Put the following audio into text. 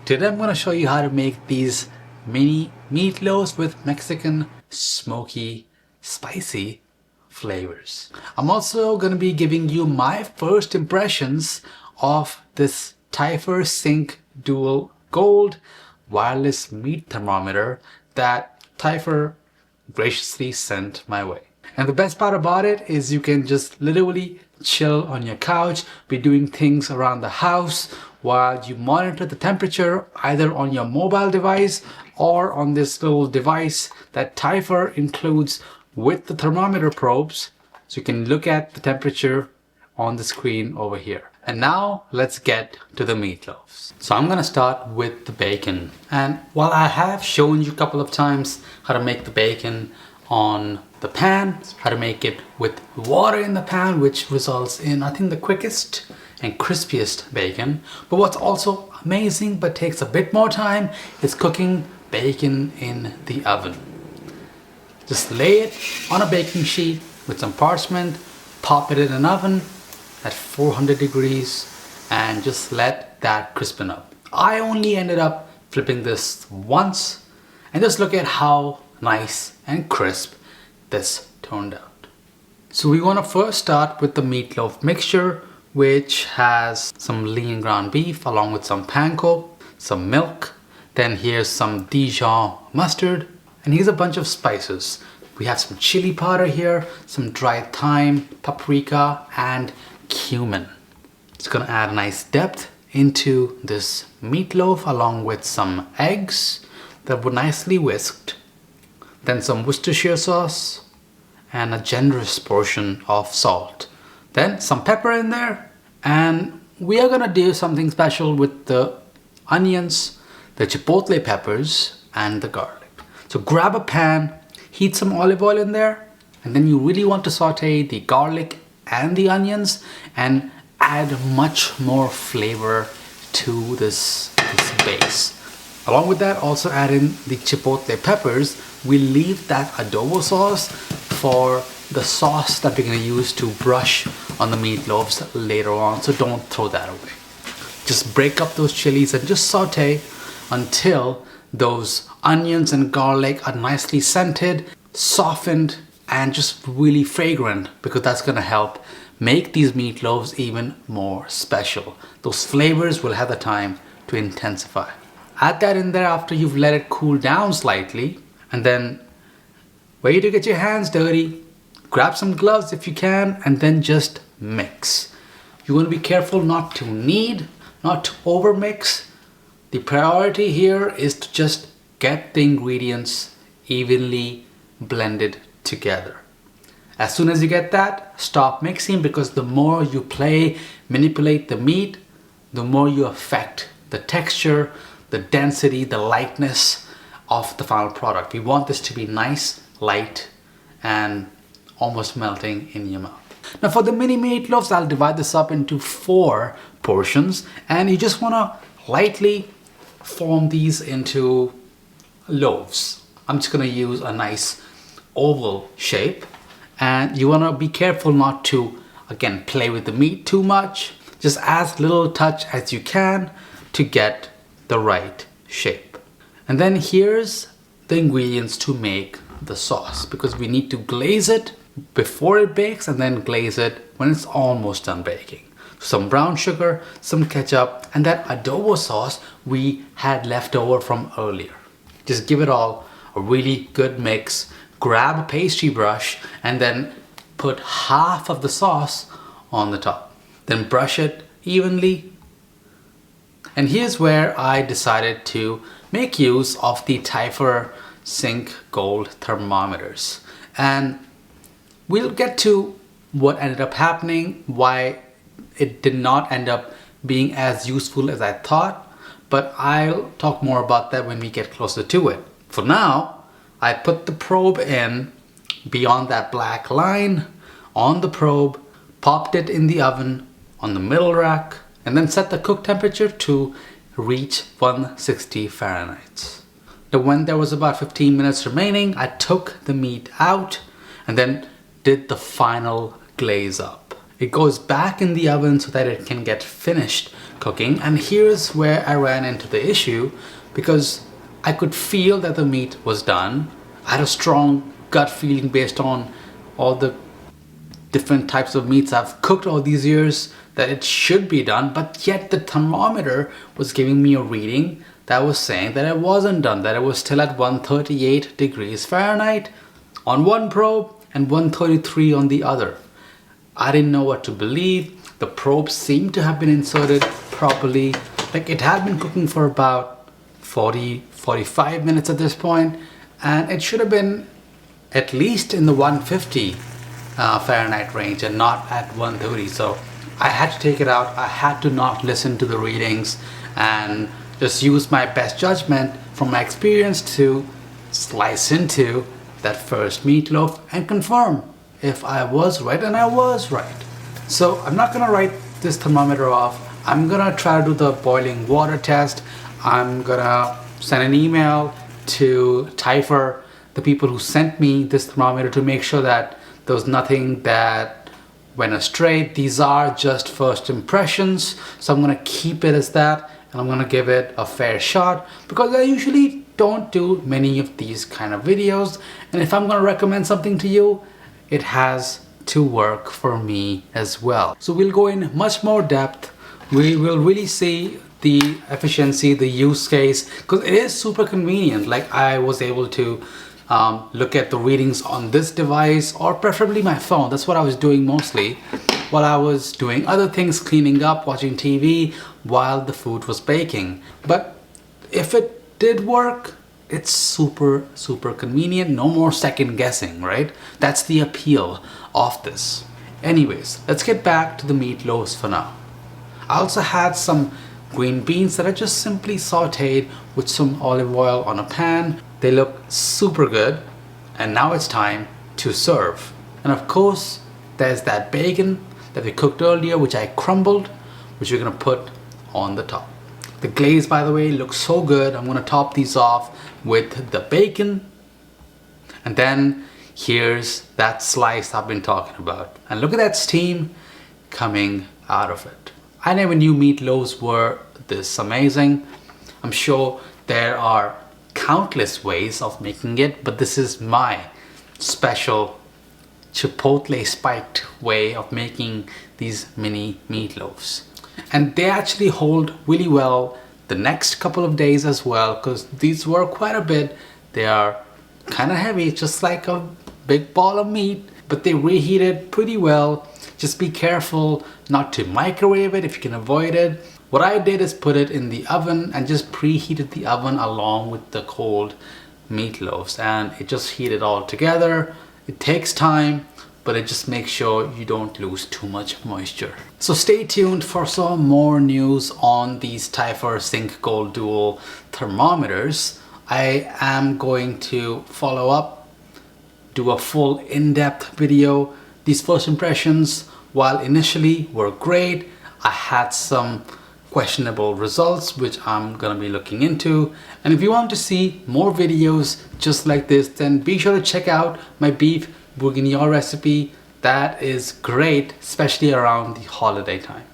Today I'm going to show you how to make these mini meatloaves with Mexican smoky, spicy flavors. I'm also going to be giving you my first impressions of this Typher Sync Dual Gold wireless meat thermometer that Typher graciously sent my way. And the best part about it is you can just literally chill on your couch, be doing things around the house while you monitor the temperature either on your mobile device or on this little device that Typher includes with the thermometer probes, so you can look at the temperature on the screen over here. And now let's get to the meatloaves. So I'm gonna start with the bacon. And while I have shown you a couple of times how to make the bacon on the pan, how to make it with water in the pan, which results in, I think, the quickest and crispiest bacon. But what's also amazing but takes a bit more time is cooking bacon in the oven. Just lay it on a baking sheet with some parchment, pop it in an oven at 400 degrees and just let that crispen up. I only ended up flipping this once, and just look at how nice and crisp this turned out. So we want to first start with the meatloaf mixture, which has some lean ground beef along with some panko, some milk, then here's some Dijon mustard, and here's a bunch of spices. We have some chili powder here, some dried thyme, paprika, and cumin. It's gonna add a nice depth into this meatloaf along with some eggs that were nicely whisked, then some Worcestershire sauce, and a generous portion of salt. Then some pepper in there, and we are gonna do something special with the onions, the chipotle peppers, and the garlic. So grab a pan, heat some olive oil in there, and then you really want to saute the garlic and the onions and add much more flavor to this base. Along with that, also add in the chipotle peppers. We leave that adobo sauce for the sauce that we're going to use to brush on the meatloaves later on, so don't throw that away. Just break up those chilies and just saute until those onions and garlic are nicely scented, softened, and just really fragrant, because that's going to help make these meatloaves even more special. Those flavors will have the time to intensify. Add that in there after you've let it cool down slightly, and then wait to get your hands dirty, grab some gloves if you can, and then just mix. You want to be careful not to knead, not to over mix. The priority here is to just get the ingredients evenly blended together. As soon as you get that, stop mixing, because the more you manipulate the meat, the more you affect the texture, the density, the lightness of the final product. We want this to be nice, light, and almost melting in your mouth. Now for the mini meatloaves, I'll divide this up into 4 portions, and you just want to lightly form these into loaves. I'm just going to use a nice oval shape, and you want to be careful not to, again, play with the meat too much. Just as little touch as you can to get the right shape. And then here's the ingredients to make the sauce, because we need to glaze it before it bakes and then glaze it when it's almost done baking. Some brown sugar, some ketchup, and that adobo sauce we had left over from earlier. Just give it all a really good mix. Grab a pastry brush and then put half of the sauce on the top. Then brush it evenly. And here's where I decided to make use of the Typher Sync Gold thermometers. And we'll get to what ended up happening, why it did not end up being as useful as I thought, but I'll talk more about that when we get closer to it. For now, I put the probe in beyond that black line on the probe, popped it in the oven on the middle rack, and then set the cook temperature to reach 160 Fahrenheit. Now when there was about 15 minutes remaining, I took the meat out and then did the final glaze up. It goes back in the oven so that it can get finished cooking. And here's where I ran into the issue, because I could feel that the meat was done. I had a strong gut feeling based on all the different types of meats I've cooked all these years that it should be done, but yet the thermometer was giving me a reading that was saying that it wasn't done, that it was still at 138 degrees Fahrenheit on one probe and 133 on the other. I didn't know what to believe. The probe seemed to have been inserted properly. Like, it had been cooking for about 45 minutes at this point, and it should have been at least in the 150 Fahrenheit range and not at 130. So I had to take it out. I had to not listen to the readings and just use my best judgment from my experience to slice into that first meatloaf and confirm if I was right, and I was right. So I'm not gonna write this thermometer off. I'm gonna try to do the boiling water test. I'm gonna send an email to Typher, the people who sent me this thermometer, to make sure that there was nothing that went astray. These are just first impressions, so I'm gonna keep it as that, and I'm gonna give it a fair shot, because I usually don't do many of these kind of videos, and if I'm gonna recommend something to you, it has to work for me as well. So we'll go in much more depth. We will really see the efficiency, the use case, because it is super convenient. Like, I was able to look at the readings on this device, or preferably my phone. That's what I was doing mostly while I was doing other things, cleaning up, watching TV while the food was baking. But if it did work, it's super convenient. No more second guessing, right? That's the appeal of this. Anyways, let's get back to the meatloaves for now. I also had some green beans that I just simply sauteed with some olive oil on a pan. They look super good, and now it's time to serve. And of course, there's that bacon that we cooked earlier, which I crumbled, which we're gonna put on the top. The glaze, by the way, looks so good. I'm gonna top these off with the bacon, and then here's that slice I've been talking about. And look at that steam coming out of it. I never knew meatloaves were this amazing. I'm sure there are countless ways of making it, but this is my special chipotle spiked way of making these mini meatloaves. And they actually hold really well the next couple of days as well, because these were quite a bit. They are kind of heavy, just like a big ball of meat, but they reheated pretty well. Just be careful not to microwave it if you can avoid it. What I did is put it in the oven and just preheated the oven along with the cold meatloaves, and it just heated all together. It takes time, but it just makes sure you don't lose too much moisture. So stay tuned for some more news on these Typher Sync Gold Dual thermometers. I am going to follow up, do a full in-depth video. These first impressions, while initially were great, I had some questionable results, which I'm gonna be looking into. And if you want to see more videos just like this, then be sure to check out my beef bourguignon recipe. That is great, especially around the holiday time.